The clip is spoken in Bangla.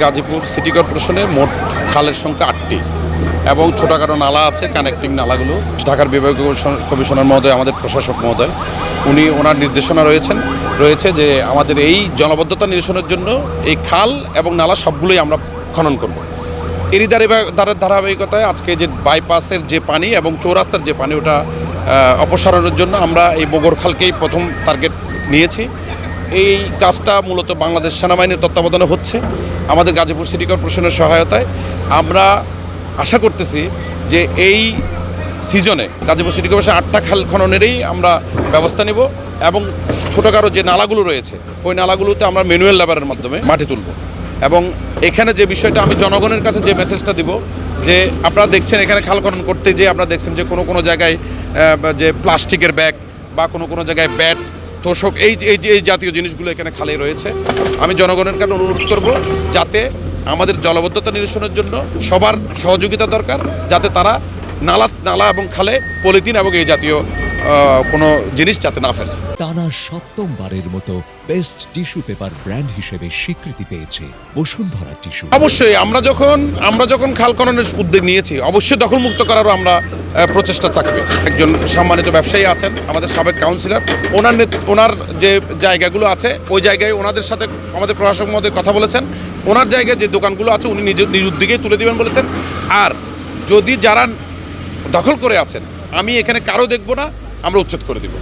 গাজীপুর সিটি কর্পোরেশনে মোট খালের সংখ্যা 8টি এবং ছোটোখাটো নালা আছে, কানেক্টিং নালাগুলো। ঢাকার বিভাগীয় কমিশনার মহোদয়, আমাদের প্রশাসক মহোদয়, উনি ওনার নির্দেশনা রয়েছে যে আমাদের এই জলাবদ্ধতা নিরসনের জন্য এই খাল এবং নালা সবগুলোই আমরা খনন করব। এরই ধারাবাহিকতায় আজকে যে বাইপাসের যে পানি এবং চৌরাস্তার যে পানি, ওটা অপসারণের জন্য আমরা এই মোগর খালকেই প্রথম টার্গেট নিয়েছি। এই কাজটা মূলত বাংলাদেশ সেনাবাহিনীর তত্ত্বাবধানে হচ্ছে, আমাদের গাজীপুর সিটি কর্পোরেশনের সহায়তায়। আমরা আশা করতেছি যে এই সিজনে গাজীপুর সিটি কর্পোরেশন 8টা খাল খননেরই আমরা ব্যবস্থা নেব এবং ছোটোখাটো যে নালাগুলো রয়েছে ওই নালাগুলোতে আমরা ম্যানুয়াল লেবারের মাধ্যমে মাটি তুলব। এবং এখানে যে বিষয়টা আমি জনগণের কাছে যে মেসেজটা দিব, যে আপনারা দেখছেন এখানে খাল খনন করতে যে আপনারা দেখছেন যে কোনো জায়গায় যে প্লাস্টিকের ব্যাগ বা কোনো জায়গায় ব্যাট, তোষক, এই জাতীয় জিনিসগুলো এখানে খালে রয়েছে। আমি জনগণের কাছে অনুরোধ করব যাতে আমাদের জলাবদ্ধতা নিরসনের জন্য সবার সহযোগিতা দরকার, যাতে তারা নালা এবং খালে পলিথিন এবং এই জাতীয় কোনো জিনিস যাতে না ফেলে। টানা 7মবারের মতো বেস্ট টিস্যু পেপার ব্র্যান্ড হিসেবে স্বীকৃতি পেয়েছে বসুন্ধরা টিস্যু। অবশ্যই আমরা যখন খাল খননের উদ্যোগ নিয়েছি, অবশ্যই দখলমুক্ত করারও আমরা প্রচেষ্টা থাকবে। একজন সম্মানিত ব্যবসায়ী আছেন, আমাদের সাবেক কাউন্সিলর, ওনার যে জায়গাগুলো আছে ওই জায়গায় ওনাদের সাথে আমাদের প্রশাসক মহোদয় কথা বলেছেন। ওনার জায়গায় যে দোকানগুলো আছে উনি নিজ উদ্যোগেই তুলে দিবেন বলেছেন। আর যদি যারা দখল করে আছেন, আমি এখানে কারো দেখব না, আমরা উচ্ছেদ করে দিব।